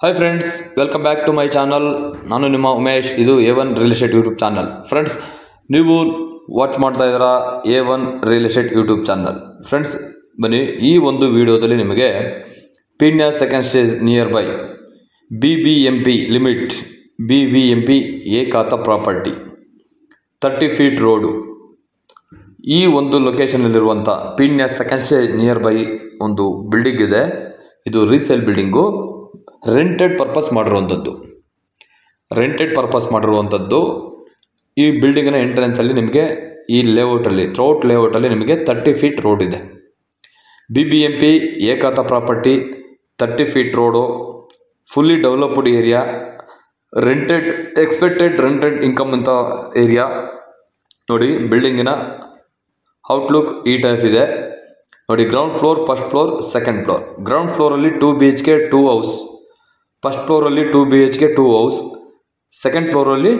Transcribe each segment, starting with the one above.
Hi friends, welcome back to my channel. ನಾನು ನಿಮ್ಮ ಉಮೇಶ್. ಇದು A1 real estate YouTube channel. Friends, ನೀವು watch ಮಾಡ್ತಾ ಇದ್ದೀರಾ A1 real estate YouTube channel. Friends, ಬನ್ನಿ, ಈ ಒಂದು ವಿಡಿಯೋದಲ್ಲಿ ನಿಮಗೆ Peenya second stage near by BBMP limit, BBMP ಏಕಾತ ಪ್ರಾಪರ್ಟಿ, 30 ಫೀಟ್ ರೋಡು, ಈ ಒಂದು ಲೊಕೇಶನಲ್ಲಿರುವಂಥ Peenya second stage near by ಒಂದು ಬಿಲ್ಡಿಂಗ್ ಇದೆ. ಇದು ರೀಸೇಲ್ ಬಿಲ್ಡಿಂಗು, ರೆಂಟೆಡ್ ಪರ್ಪಸ್ ಮಾಡಿರುವಂಥದ್ದು. ಈ ಬಿಲ್ಡಿಂಗಿನ ಎಂಟ್ರೆನ್ಸಲ್ಲಿ ನಿಮಗೆ ಈ ಲೇಔಟಲ್ಲಿ, ಥ್ರೌಟ್ ಲೇಔಟಲ್ಲಿ ನಿಮಗೆ 30 ಫೀಟ್ ರೋಡ್ ಇದೆ. BBMP ಏಕಾತ property, 30 feet road, fully developed area, expected rented income ಅಂತ ಏರಿಯಾ. ನೋಡಿ, ಬಿಲ್ಡಿಂಗಿನ ಔಟ್ಲುಕ್ ಈ ಟೈಪ್ ಇದೆ. ನೋಡಿ, ground floor, first floor, second floor. Ground ಫ್ಲೋರಲ್ಲಿ 2 BHK 2 ಹೌಸ್, ಫಸ್ಟ್ ಫ್ಲೋರಲ್ಲಿ 2 BHK 2 ಹೌಸ್, ಸೆಕೆಂಡ್ ಫ್ಲೋರಲ್ಲಿ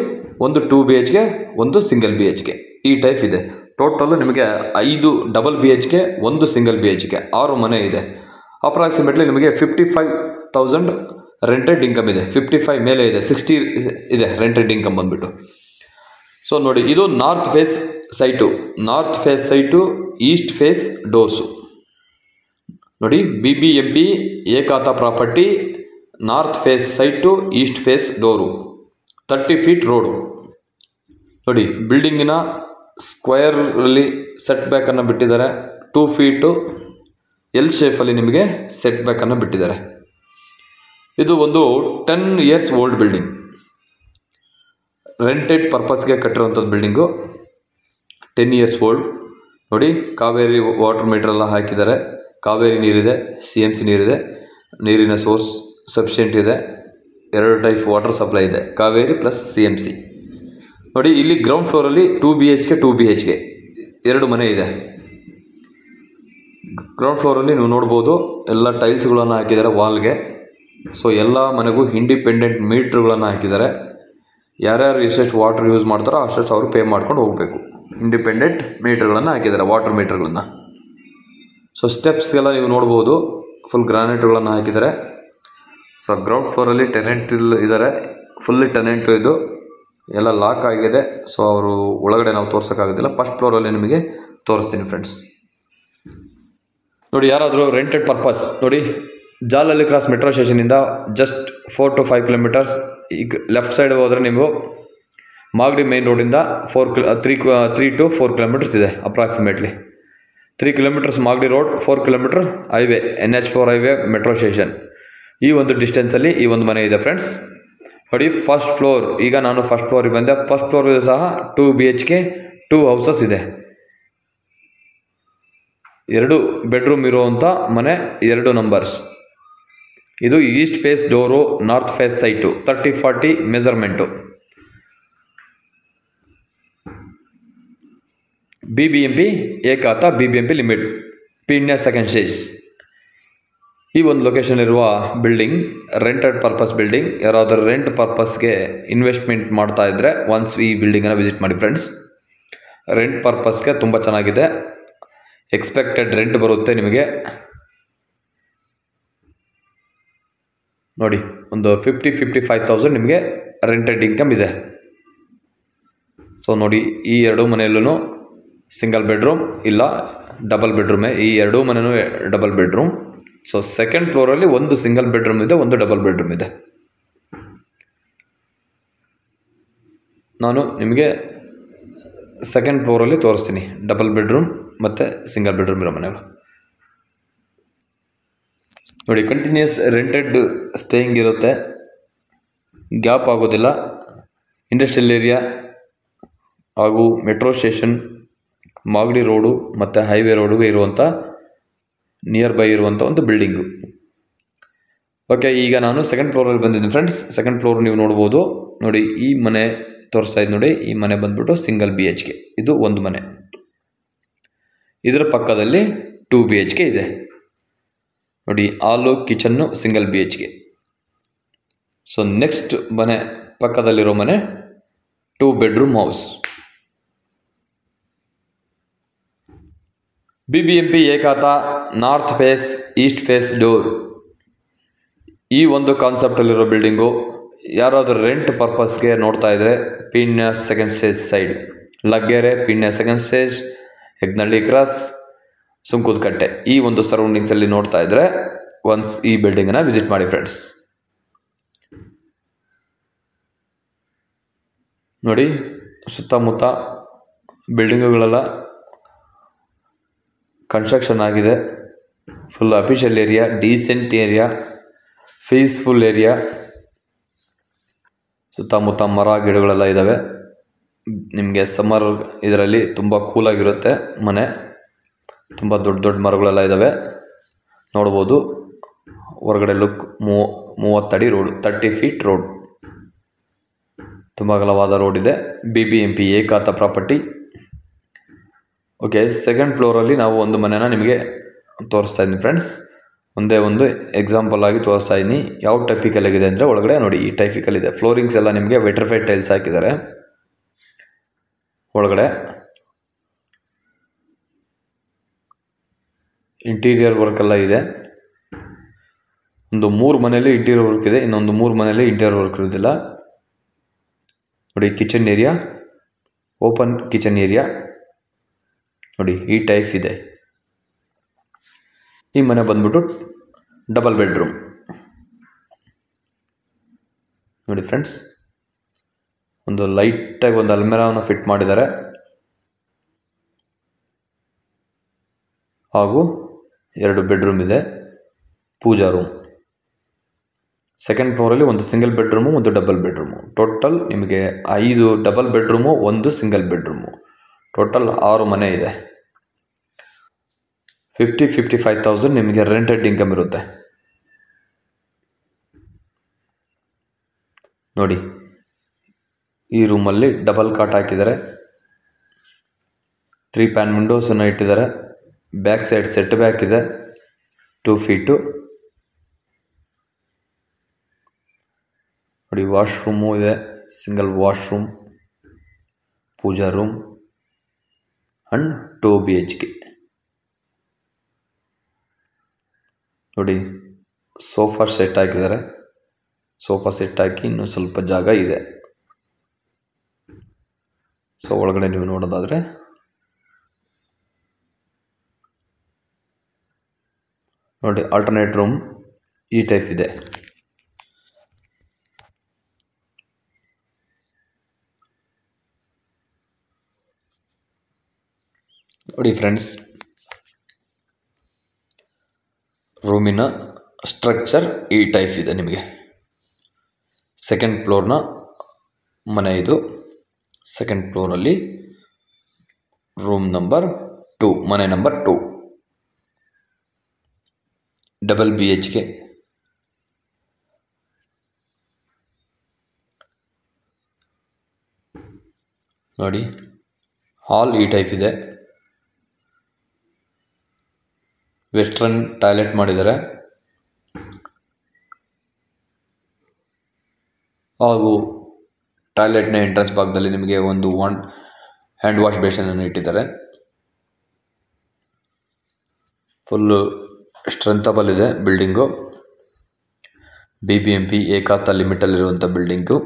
ಒಂದು 2 BHK ಒಂದು ಸಿಂಗಲ್ BHK, ಈ ಟೈಪ್ ಇದೆ. ಟೋಟಲು ನಿಮಗೆ 5 ಡಬಲ್ BHK, ಒಂದು ಸಿಂಗಲ್ BHK, 6 ಮನೆ ಇದೆ. ಅಪ್ರಾಕ್ಸಿಮೇಟ್ಲಿ ನಿಮಗೆ 55,000 ರೆಂಟೆಡ್ ಇನ್ಕಮ್ ಇದೆ. 55 ಮೇಲೆ ಇದೆ, 60 ಇದೆ ರೆಂಟೆಡ್ ಇನ್ಕಮ್ ಬಂದುಬಿಟ್ಟು. ಸೊ ನೋಡಿ, ಇದು north face site, east face doors. ನೋಡಿ, BBMP ಏಕಾತ property, north face site, east face door, 30 feet road. ನೋಡಿ, ಬಿಲ್ಡಿಂಗಿನ ಸ್ಕ್ವೇರಲ್ಲಿ ಸೆಟ್ ಬ್ಯಾಕನ್ನು ಬಿಟ್ಟಿದ್ದಾರೆ. 2 ಫೀಟು ಎಲ್ ಶೇಪಲ್ಲಿ ನಿಮಗೆ ಸೆಟ್ ಬ್ಯಾಕನ್ನು ಬಿಟ್ಟಿದ್ದಾರೆ. ಇದು ಒಂದು 10 ಇಯರ್ಸ್ ಓಲ್ಡ್ ಬಿಲ್ಡಿಂಗ್, ರೆಂಟೆಡ್ ಪರ್ಪಸ್ಗೆ ಕಟ್ಟಿರುವಂಥದ್ದು ಬಿಲ್ಡಿಂಗು, 10 ಇಯರ್ಸ್ ಓಲ್ಡ್. ನೋಡಿ, ಕಾವೇರಿ ವಾಟರ್ ಮೀಟರ್ ಎಲ್ಲ ಹಾಕಿದ್ದಾರೆ. ಕಾವೇರಿ ನೀರಿದೆ, CMC ನೀರಿದೆ, ನೀರಿನ ಸೋರ್ಸ್ ಸಫಿಷಿಯೆಂಟ್ ಇದೆ. 2 ಟೈಪ್ ವಾಟರ್ ಸಪ್ಲೈ ಇದೆ, ಕಾವೇರಿ ಪ್ಲಸ್ CMC. ನೋಡಿ, ಇಲ್ಲಿ ಗ್ರೌಂಡ್ ಫ್ಲೋರಲ್ಲಿ 2 BHK 2 BHK 2 ಮನೆ ಇದೆ. ಗ್ರೌಂಡ್ ಫ್ಲೋರಲ್ಲಿ ನೀವು ನೋಡ್ಬೋದು, ಎಲ್ಲ ಟೈಲ್ಸ್ಗಳನ್ನು ಹಾಕಿದ್ದಾರೆ ವಾಲ್ಗೆ. ಸೊ ಎಲ್ಲ ಮನೆಗೂ ಇಂಡಿಪೆಂಡೆಂಟ್ ಮೀಟ್ರ್ಗಳನ್ನು ಹಾಕಿದ್ದಾರೆ. ಯಾರ್ಯಾರು ಎಷ್ಟೆಷ್ಟು ವಾಟರ್ ಯೂಸ್ ಮಾಡ್ತಾರೋ ಅಷ್ಟಷ್ಟು ಅವರು ಪೇ ಮಾಡ್ಕೊಂಡು ಹೋಗಬೇಕು. ಇಂಡಿಪೆಂಡೆಂಟ್ ಮೀಟ್ರ್ಗಳನ್ನು ಹಾಕಿದ್ದಾರೆ, ವಾಟರ್ ಮೀಟ್ರ್ಗಳನ್ನು. ಸೊ ಸ್ಟೆಪ್ಸ್ಗೆಲ್ಲ ನೀವು ನೋಡ್ಬೋದು, ಫುಲ್ ಗ್ರಾನೈಟ್ಗಳನ್ನು ಹಾಕಿದ್ದಾರೆ. ಸೊ ಗ್ರೌಂಡ್ ಫ್ಲೋರಲ್ಲಿ ಟೆನೆಂಟ್ ಇದ್ದಾರೆ, ಫುಲ್ಲಿ ಟೆನೆಂಟು. ಇದು ಎಲ್ಲ ಲಾಕ್ ಆಗಿದೆ, ಸೊ ಅವರು ಒಳಗಡೆ ನಾವು ತೋರ್ಸೋಕ್ಕಾಗೋದಿಲ್ಲ. ಫಸ್ಟ್ ಫ್ಲೋರಲ್ಲಿ ನಿಮಗೆ ತೋರಿಸ್ತೀನಿ ಫ್ರೆಂಡ್ಸ್. ನೋಡಿ, ಯಾರಾದರೂ ರೆಂಟೆಡ್ ಪರ್ಪಸ್, ನೋಡಿ, ಜಾಲಹಳ್ಳಿ ಕ್ರಾಸ್ ಮೆಟ್ರೋ ಸ್ಟೇಷನಿಂದ ಜಸ್ಟ್ 4 to 5 ಕಿಲೋಮೀಟರ್ಸ್. ಈಗ ಲೆಫ್ಟ್ ಸೈಡ್ ಹೋದರೆ ನೀವು ಮಾಗಡಿ ಮೇನ್ ರೋಡಿಂದ 3 to 4 ಕಿಲೋಮೀಟರ್ಸ್ ಇದೆ. Approximately 3 kilometres Magadi road, 4 kilometre highway, NH4 highway, metro station. ಈ ಒಂದು ಡಿಸ್ಟೆನ್ಸಲ್ಲಿ ಈ ಒಂದು ಮನೆ ಇದೆ ಫ್ರೆಂಡ್ಸ್. ನೋಡಿ, ಫಸ್ಟ್ ಫ್ಲೋರ್. ಈಗ ನಾನು ಫಸ್ಟ್ ಫ್ಲೋರಿಗೆ ಬಂದೆ. ಫಸ್ಟ್ ಫ್ಲೋರ್ ಸಹ 2 BHK 2 ಹೌಸಸ್ ಇದೆ. 2 ಬೆಡ್ರೂಮ್ ಇರುವಂಥ ಮನೆ, 2 ನಂಬರ್ಸ್. ಇದು east face door, north face site, 30-40 measurement. BBMP ಏಕಾತ, BBMP limit, Peenya second stage. ಈ ಒಂದು ಲೊಕೇಶನ್ ಇರುವ ಬಿಲ್ಡಿಂಗ್ ರೆಂಟೆಡ್ ಪರ್ಪಸ್ ಬಿಲ್ಡಿಂಗ್. ಯಾರಾದರೂ ರೆಂಟ್ ಪರ್ಪಸ್ಗೆ ಇನ್ವೆಸ್ಟ್ಮೆಂಟ್ ಮಾಡ್ತಾ ಇದ್ದರೆ ಒನ್ಸ್ ಈ ಬಿಲ್ಡಿಂಗನ್ನು ವಿಸಿಟ್ ಮಾಡಿ ಫ್ರೆಂಡ್ಸ್. ರೆಂಟ್ ಪರ್ಪಸ್ಗೆ ತುಂಬ ಚೆನ್ನಾಗಿದೆ. ಎಕ್ಸ್ಪೆಕ್ಟೆಡ್ ರೆಂಟ್ ಬರುತ್ತೆ ನಿಮಗೆ. ನೋಡಿ, ಒಂದು 55,000 ನಿಮಗೆ ರೆಂಟೆಡ್ ಇನ್ಕಮ್ ಇದೆ. ಸೊ ನೋಡಿ, ಈ 2 ಮನೆಯಲ್ಲೂ ಸಿಂಗಲ್ ಬೆಡ್ರೂಮ್ ಇಲ್ಲ ಡಬಲ್ ಬೆಡ್ರೂಮೇ. ಈ 2 ಮನೆಯೂ ಡಬಲ್ ಬೆಡ್ರೂಮ್. ಸೊ ಸೆಕೆಂಡ್ ಫ್ಲೋರಲ್ಲಿ ಒಂದು ಸಿಂಗಲ್ ಬೆಡ್ರೂಮ್ ಇದೆ, ಒಂದು ಡಬಲ್ ಬೆಡ್ರೂಮ್ ಇದೆ. ನಾನು ನಿಮಗೆ ಸೆಕೆಂಡ್ ಫ್ಲೋರಲ್ಲಿ ತೋರಿಸ್ತೀನಿ, ಡಬಲ್ ಬೆಡ್ರೂಮ್ ಮತ್ತು ಸಿಂಗಲ್ ಬೆಡ್ರೂಮ್ ಇರೋ ಮನೆಗಳು. ನೋಡಿ, ಕಂಟಿನ್ಯೂಸ್ ರೆಂಟೆಡ್ ಸ್ಟೇಯಿಂಗ್ ಇರುತ್ತೆ, ಗ್ಯಾಪ್ ಆಗೋದಿಲ್ಲ. ಇಂಡಸ್ಟ್ರಿಯಲ್ ಏರಿಯಾ ಹಾಗೂ ಮೆಟ್ರೋ ಸ್ಟೇಷನ್, ಮಾಗಡಿ ರೋಡು ಮತ್ತು ಹೈವೇ ರೋಡಿಗೆ ಇರುವಂಥ ನಿಯರ್ ಬೈ ಇರುವಂಥ ಒಂದು ಬಿಲ್ಡಿಂಗು. ಓಕೆ, ಈಗ ನಾನು ಸೆಕೆಂಡ್ ಫ್ಲೋರಲ್ಲಿ ಬಂದಿದ್ದೀನಿ ಫ್ರೆಂಡ್ಸ್. ಸೆಕೆಂಡ್ ಫ್ಲೋರ್ ನೀವು ನೋಡ್ಬೋದು. ನೋಡಿ, ಈ ಮನೆ ತೋರಿಸ್ತಾ ಇದ್ದು. ನೋಡಿ, ಈ ಮನೆ ಬಂದ್ಬಿಟ್ಟು ಸಿಂಗಲ್ BHK. ಇದು ಒಂದು ಮನೆ. ಇದರ ಪಕ್ಕದಲ್ಲಿ 2 BHK ಇದೆ. ನೋಡಿ, hall, kitchen, single BHK. So next ಮನೆ ಪಕ್ಕದಲ್ಲಿರೋ ಮನೆ 2 ಬೆಡ್ರೂಮ್ ಹೌಸ್. BBMP ಏಕಾತ, north face, east face door. ಈ ಒಂದು ಕಾನ್ಸೆಪ್ಟಲ್ಲಿರೋ ಬಿಲ್ಡಿಂಗು ಯಾರಾದರೂ ರೆಂಟ್ ಪರ್ಪಸ್ಗೆ ನೋಡ್ತಾ ಇದ್ದರೆ Peenya second stage side, Laggere, Peenya second stage, Hegnalli cross, Sunkadakatte ಈ ಒಂದು ಸರೌಂಡಿಂಗ್ಸಲ್ಲಿ ನೋಡ್ತಾ ಇದ್ದರೆ ಒನ್ಸ್ ಈ ಬಿಲ್ಡಿಂಗನ್ನು ವಿಸಿಟ್ ಮಾಡಿ ಫ್ರೆಂಡ್ಸ್. ನೋಡಿ, ಸುತ್ತಮುತ್ತ ಬಿಲ್ಡಿಂಗುಗಳೆಲ್ಲ ಕನ್ಸ್ಟ್ರಕ್ಷನ್ ಆಗಿದೆ. Full official area, decent area, peaceful area. ಸುತ್ತಮುತ್ತ ಮರ ಗಿಡಗಳೆಲ್ಲ ಇದ್ದಾವೆ. ನಿಮಗೆ ಸಮ್ಮರ್ ಇದರಲ್ಲಿ ತುಂಬ ಕೂಲಾಗಿರುತ್ತೆ ಮನೆ. ತುಂಬ ದೊಡ್ಡ ದೊಡ್ಡ ಮರಗಳೆಲ್ಲ ಇದ್ದಾವೆ ನೋಡ್ಬೋದು. ಹೊರಗಡೆ ಲುಕ್ 30 ಅಡಿ ರೋಡ್, 30 ಫೀಟ್ ರೋಡ್, ತುಂಬ ಅಗಲವಾದ ರೋಡ್ ಇದೆ. BBMP ಏಕಾತ ಪ್ರಾಪರ್ಟಿ. ಓಕೆ, ಸೆಕೆಂಡ್ ಫ್ಲೋರಲ್ಲಿ ನಾವು ಒಂದು ಮನೆನ ನಿಮಗೆ ತೋರಿಸ್ತಾ ಇದ್ದೀನಿ ಫ್ರೆಂಡ್ಸ್. ಒಂದೇ ಒಂದು ಎಕ್ಸಾಂಪಲ್ ಆಗಿ ತೋರಿಸ್ತಾ ಇದ್ದೀನಿ. ಯಾವ ಟೈಪಿಕಲ್ ಆಗಿದೆ ಅಂದರೆ ಒಳಗಡೆ ನೋಡಿ, ಈ ಟೈಪಿಕಲ್ ಇದೆ. ಫ್ಲೋರಿಂಗ್ಸ್ ಎಲ್ಲ ನಿಮಗೆ ವೆಟ್ರಿಫೈಡ್ ಟೈಲ್ಸ್ ಹಾಕಿದ್ದಾರೆ. ಒಳಗಡೆ ಇಂಟೀರಿಯರ್ ವರ್ಕ್ ಎಲ್ಲ ಇದೆ. ಒಂದು 3 ಮನೆಯಲ್ಲಿ ಇಂಟೀರಿಯರ್ ವರ್ಕ್ ಇದೆ, ಇನ್ನೊಂದು 3 ಮನೆಯಲ್ಲಿ ಇಂಟೀರಿಯರ್ ವರ್ಕ್ ಇರೋದಿಲ್ಲ. ನೋಡಿ, kitchen area, open kitchen area ನೋಡಿ, ಈ ಟೈಪ್ ಇದೆ. ಈ ಮನೆ ಬಂದ್ಬಿಟ್ಟು ಡಬಲ್ ಬೆಡ್ರೂಮ್ ನೋಡಿ ಫ್ರೆಂಡ್ಸ್. ಒಂದು ಲೈಟಾಗಿ ಒಂದು ಅಲ್ಮೆರಾವನ್ನು ಫಿಟ್ ಮಾಡಿದ್ದಾರೆ, ಹಾಗೂ 2 ಬೆಡ್ರೂಮ್ ಇದೆ, ಪೂಜಾ ರೂಮ್. ಸೆಕೆಂಡ್ ಫ್ಲೋರಲ್ಲಿ ಒಂದು ಸಿಂಗಲ್ ಬೆಡ್ರೂಮು, ಒಂದು ಡಬಲ್ ಬೆಡ್ರೂಮು. ಟೋಟಲ್ ನಿಮಗೆ 5 double bedroom, 1 single bedroom. Total 6 ಮನೆ ಇದೆ. 55,000 ನಿಮಗೆ ರೆಂಟೆಡ್ ಇನ್ಕಮ್ ಇರುತ್ತೆ ನೋಡಿ. ಈ ರೂಮಲ್ಲಿ ಡಬಲ್ ಕಾಟ್ ಹಾಕಿದ್ದಾರೆ, 3 ಪ್ಯಾನ್ ವಿಂಡೋಸನ್ನು ಇಟ್ಟಿದ್ದಾರೆ. ಬ್ಯಾಕ್ ಸೈಡ್ ಸೆಟ್ ಬ್ಯಾಕ್ ಇದೆ 2 ಫೀಟು ನೋಡಿ. ವಾಶ್ರೂಮು ಇದೆ, single washroom, pooja room and 2 BHK ನೋಡಿ. ಸೋಫಾ ಸೆಟ್ ಹಾಕಿದ್ದಾರೆ, ಸೋಫಾ ಸೆಟ್ ಹಾಕಿ ಇನ್ನೂ ಸ್ವಲ್ಪ ಜಾಗ ಇದೆ. ಸೊ ಒಳಗಡೆ ನೀವು ನೋಡೋದಾದರೆ ನೋಡಿ, ಆಲ್ಟರ್ನೇಟ್ ರೂಮ್ ಈ ಟೈಪ್ ಇದೆ. ನೋಡಿ ಫ್ರೆಂಡ್ಸ್, ರೂಮಿನ ಸ್ಟ್ರಕ್ಚರ್ ಈ ಟೈಪ್ ಇದೆ ನಿಮಗೆ. ಸೆಕೆಂಡ್ ಫ್ಲೋರ್ನ ಮನೆ ಇದು. ಸೆಕೆಂಡ್ ಫ್ಲೋರಲ್ಲಿ ರೂಮ್ ನಂಬರ್ 2, ಮನೆ ನಂಬರ್ 2, ಡಬಲ್ BHK. ನೋಡಿ, ಹಾಲ್ ಈ ಟೈಪ್ ಇದೆ. ವೆಸ್ಟರ್ನ್ ಟಾಯ್ಲೆಟ್ ಮಾಡಿದ್ದಾರೆ, ಹಾಗೂ ಟಾಯ್ಲೆಟ್ನ ಎಂಟ್ರೆನ್ಸ್ ಭಾಗದಲ್ಲಿ ನಿಮಗೆ ಒಂದು ಹ್ಯಾಂಡ್ ವಾಶ್ ಬೇಸಿನನ್ನು ಇಟ್ಟಿದ್ದಾರೆ. ಫುಲ್ಲು ಸ್ಟ್ರೆಂಥಬಲ್ ಇದೆ ಬಿಲ್ಡಿಂಗು. BBMP ಏಕಾತ ಲಿಮಿಟಲ್ಲಿರುವಂಥ ಬಿಲ್ಡಿಂಗು.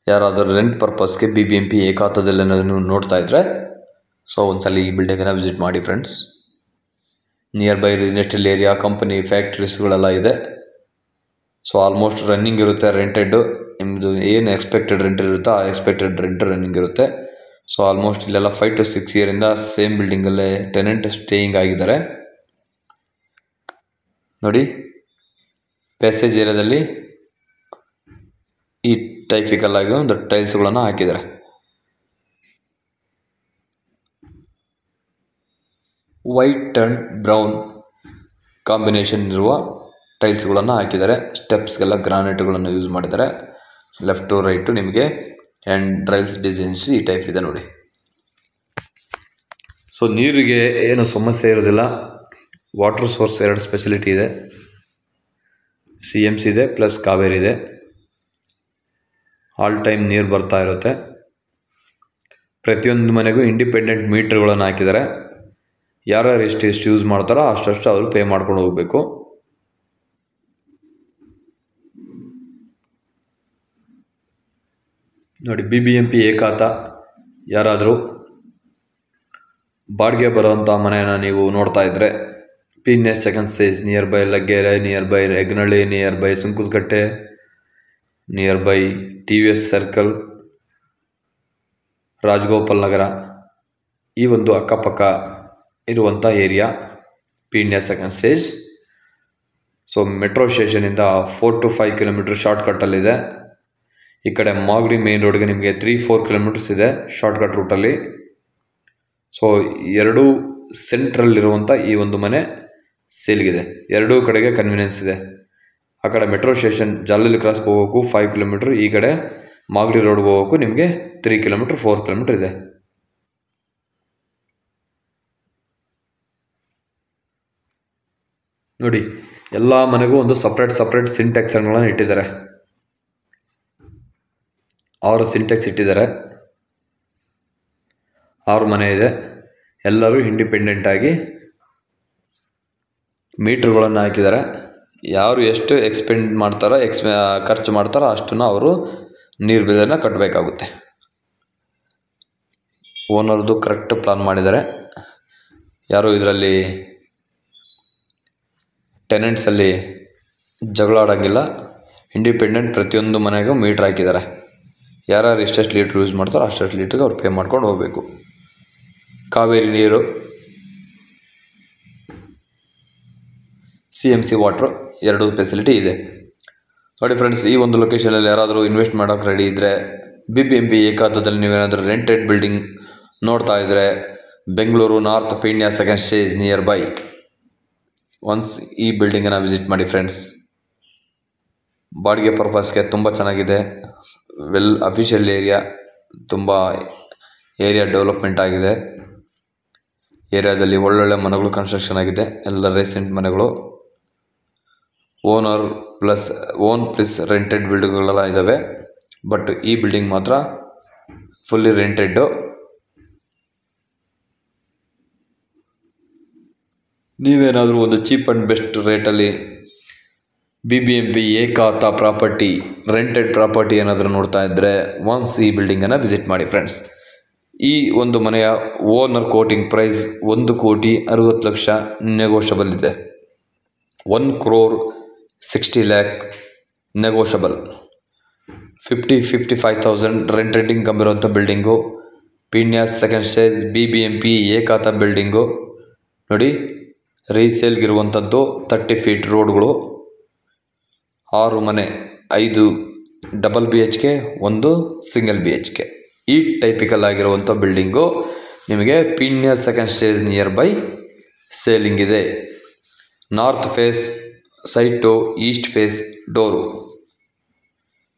ಯಾರಾದರೂ ರೆಂಟ್ ಪರ್ಪಸ್ಗೆ BBMP ಏಕಾತದಲ್ಲಿ ನೀವು ನೋಡ್ತಾ ಇದ್ದರೆ ಸೊ ಒಂದ್ಸಲ ಈ ಬಿಲ್ಡಿಂಗನ್ನು ವಿಸಿಟ್ ಮಾಡಿ friends. Near by industrial area, company, ಫ್ಯಾಕ್ಟ್ರೀಸ್ಗಳೆಲ್ಲ ಇದೆ. ಸೊ ಆಲ್ಮೋಸ್ಟ್ ರನ್ನಿಂಗ್ ಇರುತ್ತೆ. ರೆಂಟೆಡ್ಡು ನಿಮ್ಮದು ಏನು ಎಕ್ಸ್ಪೆಕ್ಟೆಡ್ ರೆಂಟ್ ಇರುತ್ತೋ ಆ ಎಕ್ಸ್ಪೆಕ್ಟೆಡ್ ರೆಂಟ್ ರನ್ನಿಂಗ್ ಇರುತ್ತೆ. ಸೊ ಆಲ್ಮೋಸ್ಟ್ ಇಲ್ಲೆಲ್ಲ 5 to 6 ಇಯರಿಂದ ಸೇಮ್ ಬಿಲ್ಡಿಂಗಲ್ಲೇ ಟೆನೆಂಟ್ ಸ್ಟೇಯಿಂಗ್ ಆಗಿದ್ದಾರೆ ನೋಡಿ. ಪ್ಯಾಸೇಜ್ ಏರಿಯಾದಲ್ಲಿ ಈ ಟೈಪಿಕಲ್ ಆಗಿ ಒಂದು ಟೈಲ್ಸ್ಗಳನ್ನು ಹಾಕಿದ್ದಾರೆ. ವೈಟ್ ಆ್ಯಂಡ್ ಬ್ರೌನ್ ಕಾಂಬಿನೇಷನ್ ಇರುವ ಟೈಲ್ಸ್ಗಳನ್ನು ಹಾಕಿದ್ದಾರೆ. ಸ್ಟೆಪ್ಸ್ಗೆಲ್ಲ ಗ್ರಾನೈಟ್ಗಳನ್ನು ಯೂಸ್ ಮಾಡಿದ್ದಾರೆ. ಲೆಫ್ಟ್ ಟು ರೈಟು ನಿಮಗೆ ಹ್ಯಾಂಡ್ ರೈಲ್ಸ್ ಡಿಸೈನ್ಸ್ ಈ ಟೈಪ್ ಇದೆ ನೋಡಿ. ಸೊ ನೀರಿಗೆ ಏನು ಸಮಸ್ಯೆ ಇರೋದಿಲ್ಲ. ವಾಟರ್ ಸೋರ್ಸ್ 2 ಸ್ಪೆಷಲಿಟಿ ಇದೆ. CMC ಇದೆ ಪ್ಲಸ್ ಕಾವೇರಿ ಇದೆ. ಆಲ್ ಟೈಮ್ ನೀರು ಬರ್ತಾ ಇರುತ್ತೆ. ಪ್ರತಿಯೊಂದು ಮನೆಗೂ ಇಂಡಿಪೆಂಡೆಂಟ್ ಮೀಟರ್ಗಳನ್ನು ಹಾಕಿದ್ದಾರೆ. ಯಾರ್ಯಾರು ಎಷ್ಟು ಯೂಸ್ ಮಾಡ್ತಾರೋ ಅಷ್ಟು ಅವರು ಪೇ ಮಾಡ್ಕೊಂಡು ಹೋಗಬೇಕು. ನೋಡಿ BBMP ಏಕಾತ ಯಾರಾದರೂ ಬಾಡಿಗೆ ಬರೋವಂಥ ಮನೆಯನ್ನು ನೀವು ನೋಡ್ತಾ ಇದ್ದರೆ Peenya's second stage near by Laggere, near by Hegnalli, near by Sunkadakatte, near by TVS circle, Rajagopal Nagar, ಈ ಒಂದು ಅಕ್ಕಪಕ್ಕ ಇರುವಂಥ area Peenya's second stage. So metro ಸ್ಟೇಷನಿಂದ 4 to 5 ಕಿಲೋಮೀಟರ್ ಶಾರ್ಟ್ಕಟ್ಟಲ್ಲಿದೆ. ಈ ಕಡೆ ಮಾಗಡಿ ಮೇನ್ ರೋಡ್ಗೆ ನಿಮಗೆ 3-4 ಕಿಲೋಮೀಟರ್ಸ್ ಇದೆ ಶಾರ್ಟ್ಕಟ್ ರೂಟಲ್ಲಿ. ಸೊ ಎರಡೂ ಸೆಂಟ್ರಲ್ಲಿರುವಂಥ ಈ ಒಂದು ಮನೆ ಸೇಲ್ಗಿದೆ. ಎರಡೂ ಕಡೆಗೆ ಕನ್ವೀನಿಯನ್ಸ್ ಇದೆ. ಆ ಕಡೆ ಮೆಟ್ರೋ ಸ್ಟೇಷನ್ ಜಾಲಹಳ್ಳಿ ಕ್ರಾಸ್ಗೆ ಹೋಗೋಕ್ಕೂ 5 ಕಿಲೋಮೀಟ್ರ್, ಈ ಕಡೆ ಮಾಗಡಿ ರೋಡ್ಗೆ ಹೋಗೋಕ್ಕೂ ನಿಮಗೆ 3 ಕಿಲೋಮೀಟ್ರ್ 4 ಕಿಲೋಮೀಟ್ರ್ ಇದೆ. ನೋಡಿ ಎಲ್ಲ ಮನೆಗೂ ಒಂದು ಸಪ್ರೇಟ್ ಸಿಂಟ್ಯಾಕ್ಸ್ಗಳನ್ನು ಇಟ್ಟಿದ್ದಾರೆ. 6 ಸಿಂಟ್ಯಾಕ್ಸ್ ಇಟ್ಟಿದ್ದಾರೆ. 6 ಮನೆ ಇದೆ. ಎಲ್ಲರೂ ಇಂಡಿಪೆಂಡೆಂಟಾಗಿ ಮೀಟ್ರ್ಗಳನ್ನು ಹಾಕಿದ್ದಾರೆ. ಯಾರು ಎಷ್ಟು ಎಕ್ಸ್ಪೆಂಡ್ ಮಾಡ್ತಾರೋ ಖರ್ಚು ಮಾಡ್ತಾರೋ ಅಷ್ಟನ್ನು ಅವರು ನೀರು ಬಿಲ್ಲನ್ನು ಕಟ್ಟಬೇಕಾಗುತ್ತೆ. ಓನರ್ದು ಕರೆಕ್ಟ್ ಪ್ಲಾನ್ ಮಾಡಿದ್ದಾರೆ. ಯಾರು ಇದರಲ್ಲಿ ಟೆನೆಂಟ್ಸಲ್ಲಿ ಜಗಳ ಆಡೋಂಗಿಲ್ಲ. ಇಂಡಿಪೆಂಡೆಂಟ್ ಪ್ರತಿಯೊಂದು ಮನೆಗೂ ಮೀಟ್ರ್ ಹಾಕಿದ್ದಾರೆ. ಯಾರ್ಯಾರು ಎಷ್ಟೆಷ್ಟು ಲೀಟ್ರ್ ಯೂಸ್ ಮಾಡ್ತಾರೋ ಅಷ್ಟೆಷ್ಟು ಲೀಟ್ರಿಗೆ ಅವ್ರು ಪೇ ಮಾಡ್ಕೊಂಡು ಹೋಗಬೇಕು. ಕಾವೇರಿ ನೀರು, CMC ವಾಟ್ರು ಎರಡೂ ಫೆಸಿಲಿಟಿ ಇದೆ. ನೋಡಿ ಫ್ರೆಂಡ್ಸ್, ಈ ಒಂದು ಲೊಕೇಶನಲ್ಲಿ ಯಾರಾದರೂ ಇನ್ವೆಸ್ಟ್ ಮಾಡೋಕ್ಕೆ ರೆಡಿ ಇದ್ದರೆ, BBMP ಏಕಾತದಲ್ಲಿ ನೀವೇನಾದರೂ ರೆಂಟೆಡ್ ಬಿಲ್ಡಿಂಗ್ ನೋಡ್ತಾ ಇದ್ದರೆ, Bengaluru north Peenya second stage near by once ಈ ಬಿಲ್ಡಿಂಗನ್ನು ವಿಸಿಟ್ ಮಾಡಿ ಫ್ರೆಂಡ್ಸ್. ಬಾಡಿಗೆ ಪರ್ಪಸ್ಗೆ ತುಂಬ ಚೆನ್ನಾಗಿದೆ. ವೆಲ್ ಅಫಿಷಿಯಲ್ ಏರಿಯಾ, ತುಂಬ ಏರಿಯಾ ಡೆವಲಪ್ಮೆಂಟ್ ಆಗಿದೆ. ಏರಿಯಾದಲ್ಲಿ ಒಳ್ಳೊಳ್ಳೆ ಮನೆಗಳು ಕನ್ಸ್ಟ್ರಕ್ಷನ್ ಆಗಿದೆ. ಎಲ್ಲ ರೀಸೆಂಟ್ ಮನೆಗಳು ಓನ್ ಪ್ಲಸ್ ರೆಂಟೆಡ್ ಬಿಲ್ಡಿಂಗ್ಗಳೆಲ್ಲ ಇದ್ದಾವೆ. ಬಟ್ ಈ ಬಿಲ್ಡಿಂಗ್ ಮಾತ್ರ ಫುಲ್ಲಿ ರೆಂಟೆಡ್ಡು. ನೀವೇನಾದರೂ ಒಂದು ಚೀಪ್ ಆ್ಯಂಡ್ ಬೆಸ್ಟ್ ರೇಟಲ್ಲಿ BBMP ಏಕಾತ ಪ್ರಾಪರ್ಟಿ, ರೆಂಟೆಡ್ ಪ್ರಾಪರ್ಟಿ ಏನಾದರೂ ನೋಡ್ತಾ ಇದ್ದರೆ ಒನ್ಸ್ ಈ ಬಿಲ್ಡಿಂಗನ್ನು ವಿಸಿಟ್ ಮಾಡಿ ಫ್ರೆಂಡ್ಸ್. ಈ ಒಂದು ಮನೆಯ ಓನರ್ ಕೋಟಿಂಗ್ ಪ್ರೈಸ್ 1,60,00,000 ನೆಗೋಷಬಲ್ ಇದೆ. 1,60,00,000 ನೆಗೋಷಬಲ್. 55,000 ರೆಂಟೆಡ್ ಇನ್ಕಮ್ ಇರುವಂಥ building, Peenya's second stage BBMP ಏಕಾತ ಬಿಲ್ಡಿಂಗು. ನೋಡಿ, ರೀಸೇಲ್ಗಿರುವಂಥದ್ದು 30 ಫೀಟ್ ರೋಡ್ಗಳು, 6 ಮನೆ, 5 ಡಬಲ್ BHK, 1 ಸಿಂಗಲ್ BHK. ಈ ಟೈಪಿಕಲ್ ಆಗಿರುವಂಥ ಬಿಲ್ಡಿಂಗು ನಿಮಗೆ Peenya's second stage near by selling ಇದೆ. North face site, east face door.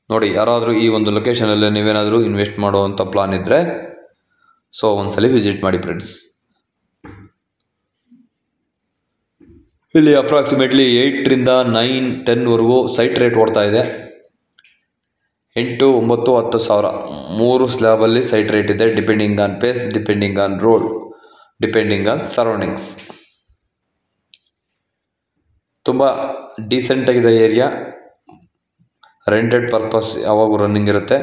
ನೋಡಿ, ಯಾರಾದರೂ ಈ ಒಂದು ಲೊಕೇಶನಲ್ಲಿ ನೀವೇನಾದರೂ ಇನ್ವೆಸ್ಟ್ ಮಾಡುವಂಥ ಪ್ಲಾನ್ ಇದ್ದರೆ ಸೊ ಒಂದ್ಸಲಿ ವಿಸಿಟ್ ಮಾಡಿ ಫ್ರೆಂಡ್ಸ್. ಇಲ್ಲಿ ಅಪ್ರಾಕ್ಸಿಮೇಟ್ಲಿ 8ರಿಂದ 9-10ವರೆಗೂ ಸೈಟ್ ರೇಟ್ ಓಡ್ತಾ ಇದೆ. 8, 9, 10 ಸಾವಿರ 3 ಸ್ಲ್ಯಾಬಲ್ಲಿ ಸೈಟ್ ರೇಟ್ ಇದೆ. Depending on face, depending on road, depending on surroundings. ತುಂಬ ಡೀಸೆಂಟಾಗಿದೆ ಏರಿಯಾ. ರೆಂಟೆಡ್ ಪರ್ಪಸ್ ಯಾವಾಗೂ ರನ್ನಿಂಗ್ ಇರುತ್ತೆ.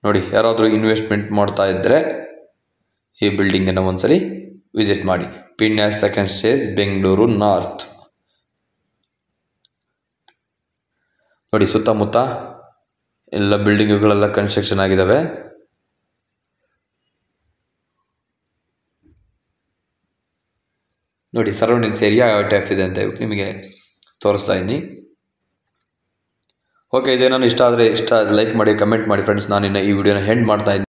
ನೋಡಿ, ಯಾರಾದರೂ ಇನ್ವೆಸ್ಟ್ಮೆಂಟ್ ಮಾಡ್ತಾ ಇದ್ದರೆ ಈ ಬಿಲ್ಡಿಂಗನ್ನು ಒಂದ್ಸಲಿ ವಿಸಿಟ್ ಮಾಡಿ. ಪೀಣ್ಯಾಸ್ ಸೆಕೆಂಡ್ ಸ್ಟೇಜ್, ಬೆಂಗಳೂರು ನಾರ್ತ್. ನೋಡಿ, ಸುತ್ತಮುತ್ತ ಎಲ್ಲ ಬಿಲ್ಡಿಂಗುಗಳೆಲ್ಲ ಕನ್ಸ್ಟ್ರಕ್ಷನ್ ಆಗಿದ್ದಾವೆ. ನೋಡಿ, ಸರೌಂಡಿಂಗ್ಸ್ ಏರಿಯಾ ಯಾವ ಟೈಪ್ ಇದೆ ಅಂತ ನಿಮಗೆ ತೋರಿಸ್ತಾ ಇದ್ದೀನಿ. ಓಕೆ, ಇದೇನಾದ್ರು ಇಷ್ಟ ಆದರೆ ಲೈಕ್ ಮಾಡಿ, ಕಮೆಂಟ್ ಮಾಡಿ ಫ್ರೆಂಡ್ಸ್. ನಾನಿನ್ನು ಈ ವಿಡಿಯೋನ ಎಂಡ್ ಮಾಡ್ತಾ ಇದ್ದೀನಿ.